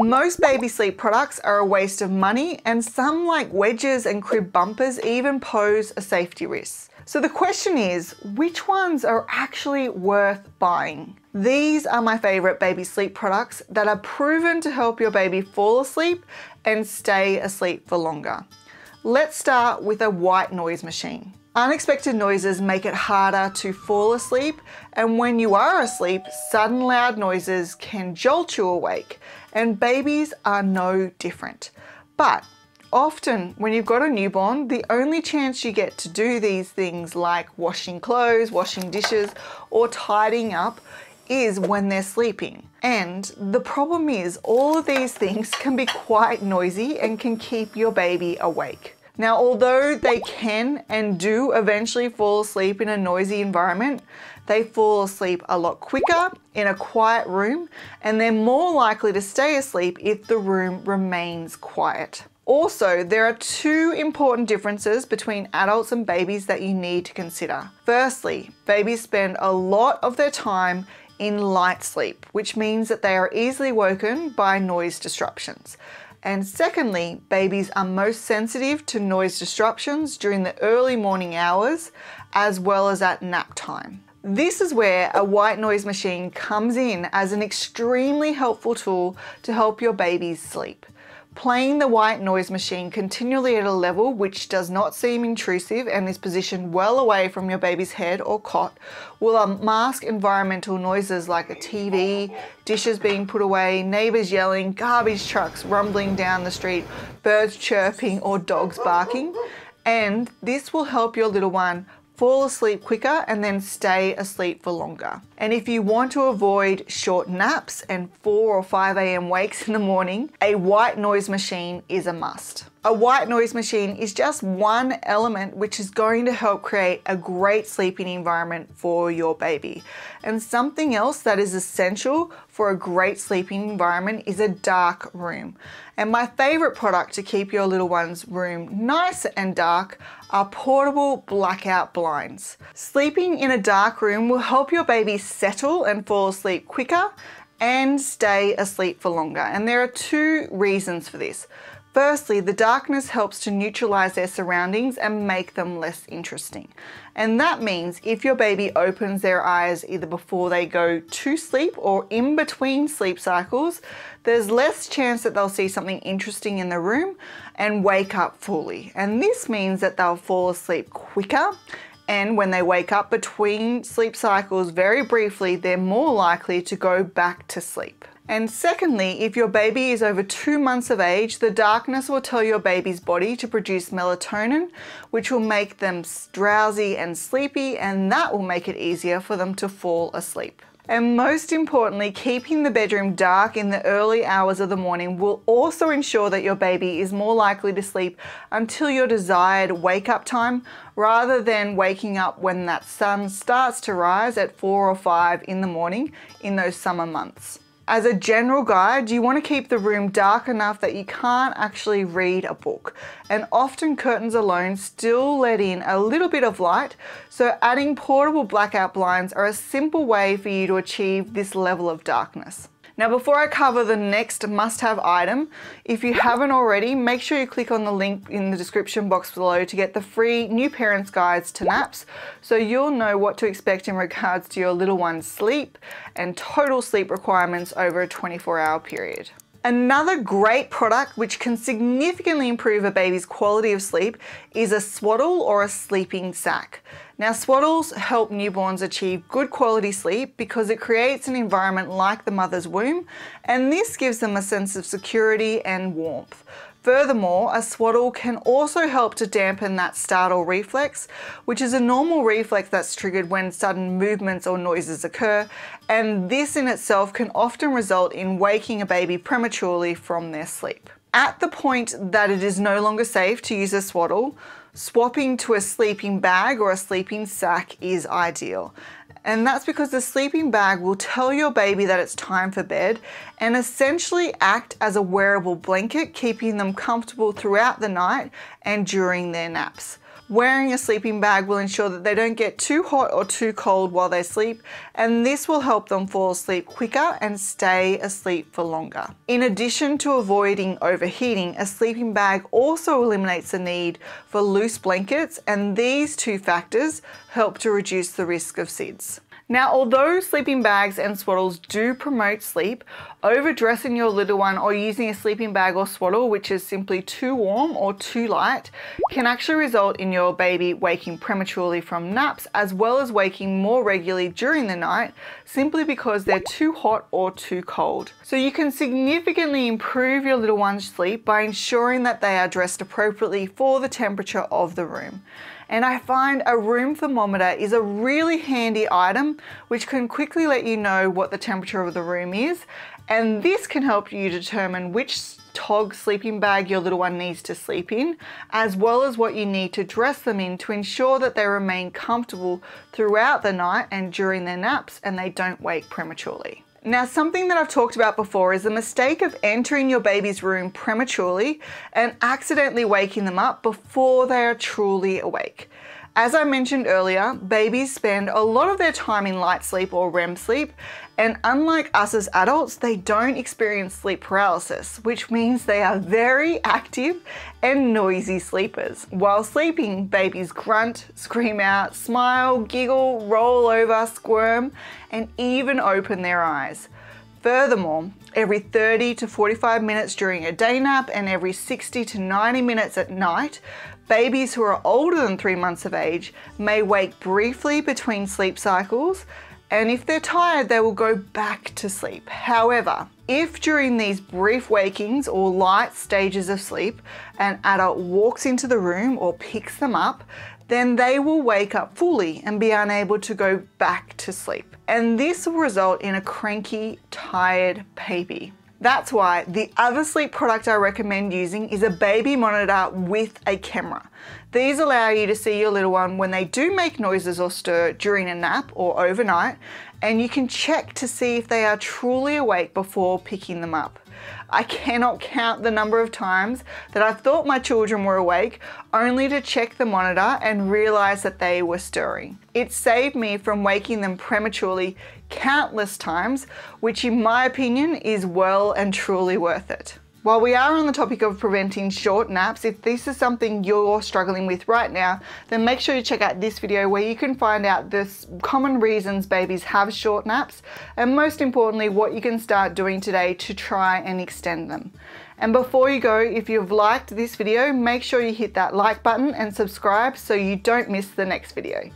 Most baby sleep products are a waste of money, and some like wedges and crib bumpers even pose a safety risk. So the question is, which ones are actually worth buying? These are my favorite baby sleep products that are proven to help your baby fall asleep and stay asleep for longer. Let's start with a white noise machine. Unexpected noises make it harder to fall asleep, and when you are asleep, sudden loud noises can jolt you awake, and babies are no different. But often when you've got a newborn, the only chance you get to do these things like washing clothes, washing dishes, or tidying up is when they're sleeping. And the problem is all of these things can be quite noisy and can keep your baby awake. Now, although they can and do eventually fall asleep in a noisy environment, they fall asleep a lot quicker in a quiet room, and they're more likely to stay asleep if the room remains quiet. Also, there are two important differences between adults and babies that you need to consider. Firstly, babies spend a lot of their time in light sleep, which means that they are easily woken by noise disruptions. And secondly, babies are most sensitive to noise disruptions during the early morning hours as well as at nap time. This is where a white noise machine comes in as an extremely helpful tool to help your babies sleep. Playing the white noise machine continually at a level which does not seem intrusive and is positioned well away from your baby's head or cot will mask environmental noises like a TV, dishes being put away, neighbours yelling, garbage trucks rumbling down the street, birds chirping or dogs barking. And this will help your little one fall asleep quicker and then stay asleep for longer. And if you want to avoid short naps and 4 or 5 a.m. wakes in the morning, a white noise machine is a must. A white noise machine is just one element which is going to help create a great sleeping environment for your baby. And something else that is essential for a great sleeping environment is a dark room. And my favorite product to keep your little one's room nice and dark are portable blackout blinds. Sleeping in a dark room will help your baby settle and fall asleep quicker and stay asleep for longer. And there are two reasons for this. Firstly, the darkness helps to neutralize their surroundings and make them less interesting. And that means if your baby opens their eyes either before they go to sleep or in between sleep cycles, there's less chance that they'll see something interesting in the room and wake up fully. And this means that they'll fall asleep quicker, and when they wake up between sleep cycles very briefly, they're more likely to go back to sleep. And secondly, if your baby is over 2 months of age, the darkness will tell your baby's body to produce melatonin, which will make them drowsy and sleepy, and that will make it easier for them to fall asleep. And most importantly, keeping the bedroom dark in the early hours of the morning will also ensure that your baby is more likely to sleep until your desired wake-up time, rather than waking up when that sun starts to rise at 4 or 5 in the morning in those summer months. As a general guide, you want to keep the room dark enough that you can't actually read a book. And often curtains alone still let in a little bit of light, so adding portable blackout blinds are a simple way for you to achieve this level of darkness. Now, before I cover the next must-have item, if you haven't already, make sure you click on the link in the description box below to get the free New Parents Guides to Naps, so you'll know what to expect in regards to your little one's sleep and total sleep requirements over a 24-hour period. Another great product which can significantly improve a baby's quality of sleep is a swaddle or a sleeping sack. Now, swaddles help newborns achieve good quality sleep because it creates an environment like the mother's womb, and this gives them a sense of security and warmth. Furthermore, a swaddle can also help to dampen that startle reflex, which is a normal reflex that's triggered when sudden movements or noises occur, and this in itself can often result in waking a baby prematurely from their sleep. At the point that it is no longer safe to use a swaddle, swapping to a sleeping bag or a sleeping sack is ideal. And that's because the sleeping bag will tell your baby that it's time for bed and essentially act as a wearable blanket, keeping them comfortable throughout the night and during their naps. Wearing a sleeping bag will ensure that they don't get too hot or too cold while they sleep, and this will help them fall asleep quicker and stay asleep for longer. In addition to avoiding overheating, a sleeping bag also eliminates the need for loose blankets, and these two factors help to reduce the risk of SIDS. Now, although sleeping bags and swaddles do promote sleep, overdressing your little one or using a sleeping bag or swaddle which is simply too warm or too light can actually result in your baby waking prematurely from naps, as well as waking more regularly during the night simply because they're too hot or too cold. So you can significantly improve your little one's sleep by ensuring that they are dressed appropriately for the temperature of the room. And I find a room thermometer is a really handy item which can quickly let you know what the temperature of the room is, and this can help you determine which TOG sleeping bag your little one needs to sleep in, as well as what you need to dress them in to ensure that they remain comfortable throughout the night and during their naps and they don't wake prematurely. Now, something that I've talked about before is the mistake of entering your baby's room prematurely and accidentally waking them up before they are truly awake. As I mentioned earlier, babies spend a lot of their time in light sleep or REM sleep, and unlike us as adults, they don't experience sleep paralysis, which means they are very active and noisy sleepers. While sleeping, babies grunt, scream out, smile, giggle, roll over, squirm, and even open their eyes. Furthermore, every 30 to 45 minutes during a day nap and every 60 to 90 minutes at night, babies who are older than 3 months of age may wake briefly between sleep cycles, and if they're tired, they will go back to sleep. However, if during these brief wakings or light stages of sleep, an adult walks into the room or picks them up, then they will wake up fully and be unable to go back to sleep. And this will result in a cranky, tired baby. That's why the other sleep product I recommend using is a baby monitor with a camera. These allow you to see your little one when they do make noises or stir during a nap or overnight, and you can check to see if they are truly awake before picking them up. I cannot count the number of times that I've thought my children were awake only to check the monitor and realize that they were stirring. It saved me from waking them prematurely countless times, which in my opinion is well and truly worth it. While we are on the topic of preventing short naps, if this is something you're struggling with right now, then make sure you check out this video where you can find out the common reasons babies have short naps, and most importantly, what you can start doing today to try and extend them. And before you go, if you've liked this video, make sure you hit that like button and subscribe so you don't miss the next video.